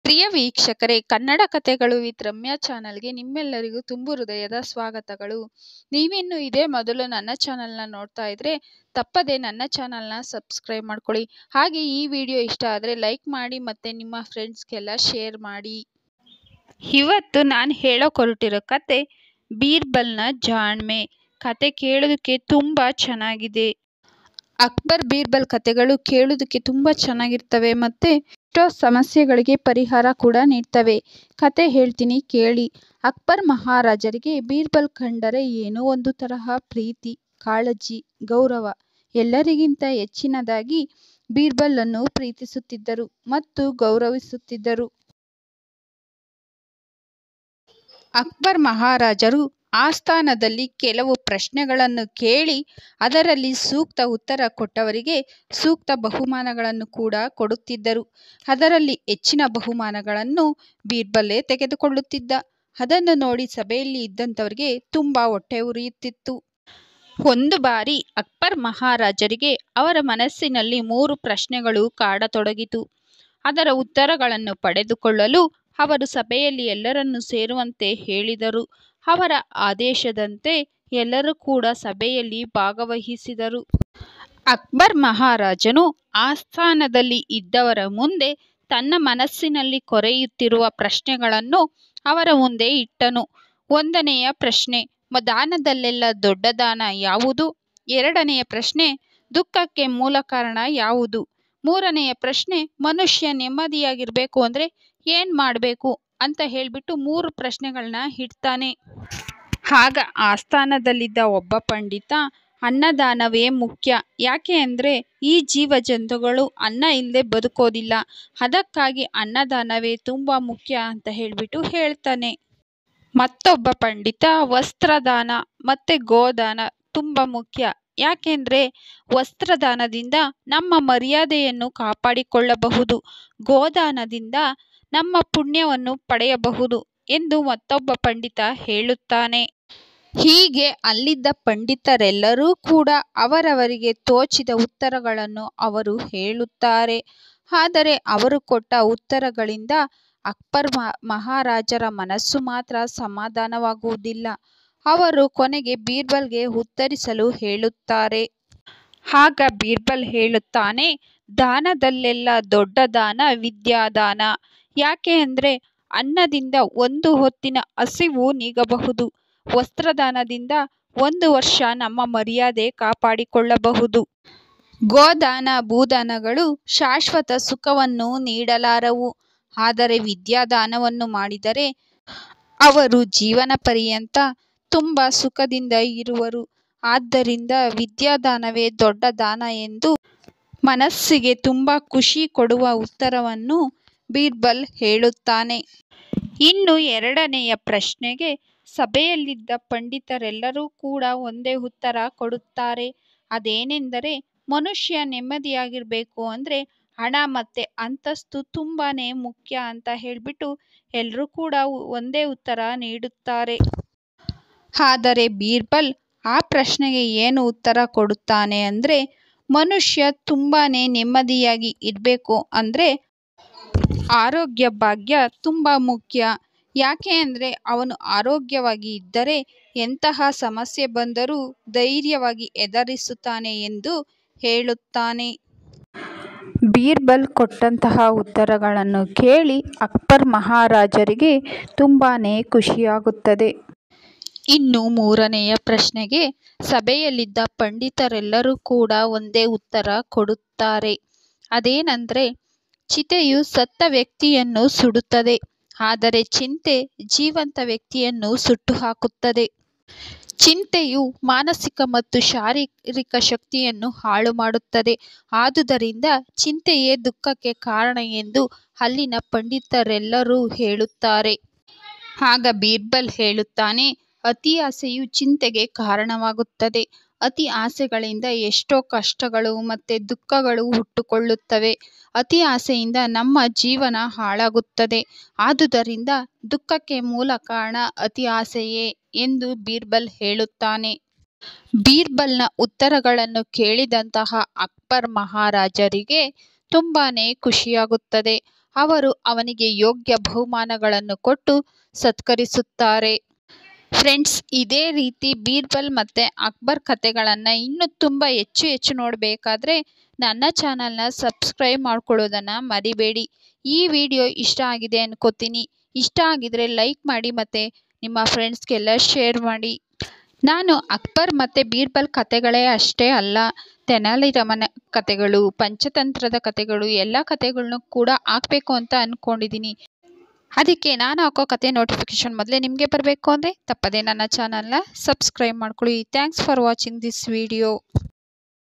ಪ್ರಿಯ ವೀಕ್ಷಕರೇ, ಕನ್ನಡ ಕಥೆಗಳು ವಿತ್ ರಮ್ಯಾ ಚಾನಲ್ಗೆ ನಿಮ್ಮೆಲ್ಲರಿಗೂ ತುಂಬು ಹೃದಯದ ಸ್ವಾಗತಗಳು. ನೀವಿನ್ನು ಇದೇ ಮೊದಲು ನನ್ನ ಚಾನಲ್ನ ನೋಡ್ತಾ ಇದ್ರೆ ತಪ್ಪದೆ ನನ್ನ ಚಾನಲ್ನ ಸಬ್ಸ್ಕ್ರೈಬ್ ಮಾಡ್ಕೊಳ್ಳಿ. ಹಾಗೆ ಈ ವಿಡಿಯೋ ಇಷ್ಟ ಆದರೆ ಲೈಕ್ ಮಾಡಿ ಮತ್ತು ನಿಮ್ಮ ಫ್ರೆಂಡ್ಸ್ಗೆಲ್ಲ ಶೇರ್ ಮಾಡಿ. ಇವತ್ತು ನಾನು ಹೇಳೋಕೊರಟಿರೋ ಕತೆ ಬೀರ್ಬಲ್ನ ಜಾಣ್ಮೆ. ಕತೆ ಕೇಳೋದಕ್ಕೆ ತುಂಬ ಚೆನ್ನಾಗಿದೆ. ಅಕ್ಬರ್ ಬೀರ್ಬಲ್ ಕಥೆಗಳು ಕೇಳೋದಕ್ಕೆ ತುಂಬ ಚೆನ್ನಾಗಿರ್ತವೆ ಮತ್ತು ಎಷ್ಟೋ ಸಮಸ್ಯೆಗಳಿಗೆ ಪರಿಹಾರ ಕೂಡ ನೀಡ್ತವೆ. ಕತೆ ಹೇಳ್ತೀನಿ ಕೇಳಿ. ಅಕ್ಬರ್ ಮಹಾರಾಜರಿಗೆ ಬೀರ್ಬಲ್ ಕಂಡರೆ ಏನೋ ಒಂದು ತರಹ ಪ್ರೀತಿ, ಕಾಳಜಿ, ಗೌರವ. ಎಲ್ಲರಿಗಿಂತ ಹೆಚ್ಚಿನದಾಗಿ ಬೀರ್ಬಲನ್ನು ಪ್ರೀತಿಸುತ್ತಿದ್ದರು ಮತ್ತು ಗೌರವಿಸುತ್ತಿದ್ದರು. ಅಕ್ಬರ್ ಮಹಾರಾಜರು ಆಸ್ಥಾನದಲ್ಲಿ ಕೆಲವು ಪ್ರಶ್ನೆಗಳನ್ನು ಕೇಳಿ ಅದರಲ್ಲಿ ಸೂಕ್ತ ಉತ್ತರ ಕೊಟ್ಟವರಿಗೆ ಸೂಕ್ತ ಬಹುಮಾನಗಳನ್ನು ಕೂಡ ಕೊಡುತ್ತಿದ್ದರು. ಅದರಲ್ಲಿ ಹೆಚ್ಚಿನ ಬಹುಮಾನಗಳನ್ನು ಬೀರ್ಬಲೇ ತೆಗೆದುಕೊಳ್ಳುತ್ತಿದ್ದ. ಅದನ್ನು ನೋಡಿ ಸಭೆಯಲ್ಲಿ ಇದ್ದಂಥವರಿಗೆ ತುಂಬ ಹೊಟ್ಟೆ ಉರಿಯುತ್ತಿತ್ತು. ಒಂದು ಬಾರಿ ಅಕ್ಬರ್ ಮಹಾರಾಜರಿಗೆ ಅವರ ಮನಸ್ಸಿನಲ್ಲಿ 3 ಪ್ರಶ್ನೆಗಳು ಕಾಡತೊಡಗಿತು. ಅದರ ಉತ್ತರಗಳನ್ನು ಪಡೆದುಕೊಳ್ಳಲು ಅವರು ಸಭೆಯಲ್ಲಿ ಎಲ್ಲರನ್ನೂ ಸೇರುವಂತೆ ಹೇಳಿದರು. ಅವರ ಆದೇಶದಂತೆ ಎಲ್ಲರೂ ಕೂಡ ಸಭೆಯಲ್ಲಿ ಭಾಗವಹಿಸಿದರು. ಅಕ್ಬರ್ ಮಹಾರಾಜನು ಆಸ್ಥಾನದಲ್ಲಿ ಇದ್ದವರ ಮುಂದೆ ತನ್ನ ಮನಸ್ಸಿನಲ್ಲಿ ಕೊರೆಯುತ್ತಿರುವ ಪ್ರಶ್ನೆಗಳನ್ನು ಅವರ ಮುಂದೆ ಇಟ್ಟನು. 1ನೆಯ ಪ್ರಶ್ನೆ, ದಾನದಲ್ಲೆಲ್ಲ ದೊಡ್ಡ ದಾನ ಯಾವುದು? 2ನೆಯ ಪ್ರಶ್ನೆ, ದುಃಖಕ್ಕೆ ಮೂಲ ಕಾರಣ ಯಾವುದು? 3ನೆಯ ಪ್ರಶ್ನೆ, ಮನುಷ್ಯ ನೆಮ್ಮದಿಯಾಗಿರಬೇಕು ಅಂದರೆ ಏನು ಮಾಡಬೇಕು ಅಂತ ಹೇಳಿಬಿಟ್ಟು 3 ಪ್ರಶ್ನೆಗಳನ್ನ ಇಡ್ತಾನೆ. ಆಗ ಆಸ್ಥಾನದಲ್ಲಿದ್ದ ಒಬ್ಬ ಪಂಡಿತ, ಅನ್ನದಾನವೇ ಮುಖ್ಯ. ಯಾಕೆ ಅಂದರೆ ಈ ಜೀವ ಜಂತುಗಳು ಅನ್ನ ಇಲ್ಲದೆ ಬದುಕೋದಿಲ್ಲ. ಅದಕ್ಕಾಗಿ ಅನ್ನದಾನವೇ ತುಂಬ ಮುಖ್ಯ ಅಂತ ಹೇಳಿಬಿಟ್ಟು ಹೇಳ್ತಾನೆ. ಮತ್ತೊಬ್ಬ ಪಂಡಿತ, ವಸ್ತ್ರದಾನ ಮತ್ತು ಗೋದಾನ ತುಂಬ ಮುಖ್ಯ. ಯಾಕೆಂದರೆ ವಸ್ತ್ರದಾನದಿಂದ ನಮ್ಮ ಮರ್ಯಾದೆಯನ್ನು ಕಾಪಾಡಿಕೊಳ್ಳಬಹುದು, ಗೋದಾನದಿಂದ ನಮ್ಮ ಪುಣ್ಯವನ್ನು ಪಡೆಯಬಹುದು ಎಂದು ಮತ್ತೊಬ್ಬ ಪಂಡಿತ ಹೇಳುತ್ತಾನೆ. ಹೀಗೆ ಅಲ್ಲಿದ್ದ ಪಂಡಿತರೆಲ್ಲರೂ ಕೂಡ ಅವರವರಿಗೆ ತೋಚಿದ ಉತ್ತರಗಳನ್ನು ಅವರು ಹೇಳುತ್ತಾರೆ. ಆದರೆ ಅವರು ಕೊಟ್ಟ ಉತ್ತರಗಳಿಂದ ಅಕ್ಬರ್ ಮಹಾರಾಜರ ಮನಸ್ಸು ಮಾತ್ರ ಸಮಾಧಾನವಾಗುವುದಿಲ್ಲ. ಅವರು ಕೊನೆಗೆ ಬೀರ್ಬಲ್ಗೆ ಉತ್ತರಿಸಲು ಹೇಳುತ್ತಾರೆ. ಆಗ ಬೀರ್ಬಲ್ ಹೇಳುತ್ತಾನೆ, ದಾನದಲ್ಲೆಲ್ಲ ದೊಡ್ಡ ದಾನ ವಿದ್ಯಾದಾನ. ಯಾಕೆ ಅಂದರೆ ಅನ್ನದಿಂದ ಒಂದು ಹೊತ್ತಿನ ಹಸಿವು ನೀಗಬಹುದು, ವಸ್ತ್ರದಾನದಿಂದ 1 ವರ್ಷ ನಮ್ಮ ಮರ್ಯಾದೆ ಕಾಪಾಡಿಕೊಳ್ಳಬಹುದು. ಗೋದಾನ ಭೂದಾನಗಳು ಶಾಶ್ವತ ಸುಖವನ್ನು ನೀಡಲಾರವು. ಆದರೆ ವಿದ್ಯಾದಾನವನ್ನು ಮಾಡಿದರೆ ಅವರು ಜೀವನ ಪರ್ಯಂತ ತುಂಬ ಸುಖದಿಂದ ಇರುವರು. ಆದ್ದರಿಂದ ವಿದ್ಯಾದಾನವೇ ದೊಡ್ಡ ದಾನ ಎಂದು ಮನಸ್ಸಿಗೆ ತುಂಬ ಖುಷಿ ಕೊಡುವ ಉತ್ತರವನ್ನು ಬೀರ್ಬಲ್ ಹೇಳುತ್ತಾನೆ. ಇನ್ನು 2ನೆಯ ಪ್ರಶ್ನೆಗೆ ಸಭೆಯಲ್ಲಿದ್ದ ಪಂಡಿತರೆಲ್ಲರೂ ಕೂಡ ಒಂದೇ ಉತ್ತರ ಕೊಡುತ್ತಾರೆ. ಅದೇನೆಂದರೆ ಮನುಷ್ಯ ನೆಮ್ಮದಿಯಾಗಿರಬೇಕು ಅಂದರೆ ಹಣ ಮತ್ತು ಅಂತಸ್ತು ತುಂಬಾ ಮುಖ್ಯ ಅಂತ ಹೇಳಿಬಿಟ್ಟು ಎಲ್ಲರೂ ಕೂಡ ಒಂದೇ ಉತ್ತರ ನೀಡುತ್ತಾರೆ. ಆದರೆ ಬೀರ್ಬಲ್ ಆ ಪ್ರಶ್ನೆಗೆ ಏನು ಉತ್ತರ ಕೊಡುತ್ತಾನೆ ಅಂದರೆ ಮನುಷ್ಯ ತುಂಬಾ ನೆಮ್ಮದಿಯಾಗಿ ಇರಬೇಕು ಅಂದರೆ ಆರೋಗ್ಯ ಭಾಗ್ಯ ತುಂಬ ಮುಖ್ಯ. ಯಾಕೆ ಅಂದರೆ ಅವನು ಆರೋಗ್ಯವಾಗಿ ಇದ್ದರೆ ಎಂತಹ ಸಮಸ್ಯೆ ಬಂದರೂ ಧೈರ್ಯವಾಗಿ ಎದುರಿಸುತ್ತಾನೆ ಎಂದು ಹೇಳುತ್ತಾನೆ. ಬೀರ್ಬಲ್ ಕೊಟ್ಟಂತಹ ಉತ್ತರಗಳನ್ನು ಕೇಳಿ ಅಕ್ಬರ್ ಮಹಾರಾಜರಿಗೆ ತುಂಬಾ ಖುಷಿಯಾಗುತ್ತದೆ. ಇನ್ನು 3ನೆಯ ಪ್ರಶ್ನೆಗೆ ಸಭೆಯಲ್ಲಿದ್ದ ಪಂಡಿತರೆಲ್ಲರೂ ಕೂಡ ಒಂದೇ ಉತ್ತರ ಕೊಡುತ್ತಾರೆ. ಅದೇನೆಂದರೆ ಚಿತೆಯು ಸತ್ತ ವ್ಯಕ್ತಿಯನ್ನು ಸುಡುತ್ತದೆ, ಆದರೆ ಚಿಂತೆ ಜೀವಂತ ವ್ಯಕ್ತಿಯನ್ನು ಸುಟ್ಟು ಹಾಕುತ್ತದೆ. ಚಿಂತೆಯು ಮಾನಸಿಕ ಮತ್ತು ಶಾರೀರಿಕ ಶಕ್ತಿಯನ್ನು ಹಾಳು ಮಾಡುತ್ತದೆ. ಆದುದರಿಂದ ಚಿಂತೆಯೇ ದುಃಖಕ್ಕೆ ಕಾರಣ ಎಂದು ಅಲ್ಲಿನ ಪಂಡಿತರೆಲ್ಲರೂ ಹೇಳುತ್ತಾರೆ. ಆಗ ಬೀರ್ಬಲ್ ಹೇಳುತ್ತಾನೆ, ಅತಿ ಆಸೆಯು ಚಿಂತೆಗೆ ಕಾರಣವಾಗುತ್ತದೆ. ಅತಿ ಆಸೆಗಳಿಂದ ಎಷ್ಟೋ ಕಷ್ಟಗಳು ಮತ್ತು ದುಃಖಗಳು ಹುಟ್ಟಿಕೊಳ್ಳುತ್ತವೆ. ಅತಿ ಆಸೆಯಿಂದ ನಮ್ಮ ಜೀವನ ಹಾಳಾಗುತ್ತದೆ. ಆದುದರಿಂದ ದುಃಖಕ್ಕೆ ಮೂಲ ಕಾರಣ ಅತಿ ಆಸೆಯೇ ಎಂದು ಬೀರ್ಬಲ್ ಹೇಳುತ್ತಾನೆ. ಬೀರ್ಬಲ್ನ ಉತ್ತರಗಳನ್ನು ಕೇಳಿದಂತಹ ಅಕ್ಬರ್ ಮಹಾರಾಜರಿಗೆ ತುಂಬಾ ಖುಷಿಯಾಗುತ್ತದೆ. ಅವರು ಅವನಿಗೆ ಯೋಗ್ಯ ಬಹುಮಾನಗಳನ್ನು ಕೊಟ್ಟು ಸತ್ಕರಿಸುತ್ತಾರೆ. ಫ್ರೆಂಡ್ಸ್, ಇದೇ ರೀತಿ ಬೀರ್ಬಲ್ ಮತ್ತು ಅಕ್ಬರ್ ಕಥೆಗಳನ್ನು ಇನ್ನೂ ತುಂಬ ಹೆಚ್ಚು ನೋಡಬೇಕಾದ್ರೆ ನನ್ನ ಚಾನಲ್ನ ಸಬ್ಸ್ಕ್ರೈಬ್ ಮಾಡ್ಕೊಳ್ಳೋದನ್ನು ಮರಿಬೇಡಿ. ಈ ವಿಡಿಯೋ ಇಷ್ಟ ಆಗಿದೆ ಅನ್ಕೋತೀನಿ. ಇಷ್ಟ ಆಗಿದ್ರೆ ಲೈಕ್ ಮಾಡಿ ಮತ್ತು ನಿಮ್ಮ ಫ್ರೆಂಡ್ಸ್ಗೆಲ್ಲ ಶೇರ್ ಮಾಡಿ. ನಾನು ಅಕ್ಬರ್ ಮತ್ತು ಬೀರ್ಬಲ್ ಕಥೆಗಳೇ ಅಷ್ಟೇ ಅಲ್ಲ, ತೆನಾಲಿ ರಾಮನ ಕಥೆಗಳು, ಪಂಚತಂತ್ರದ ಕಥೆಗಳು ಎಲ್ಲ ಕಥೆಗಳನ್ನೂ ಕೂಡ ಹಾಕಬೇಕು ಅಂತ ಅಂದ್ಕೊಂಡಿದ್ದೀನಿ. ಅದಕ್ಕೆ ನಾನು ಹಾಕೋ ಕಥೆ ನೋಟಿಫಿಕೇಶನ್ ಮೊದಲೇ ನಿಮಗೆ ಬರಬೇಕು ಅಂದರೆ ತಪ್ಪದೇ ನನ್ನ ಚಾನಲ್ನ ಸಬ್ಸ್ಕ್ರೈಬ್ ಮಾಡ್ಕೊಳ್ಳಿ. Thanks for watching this video.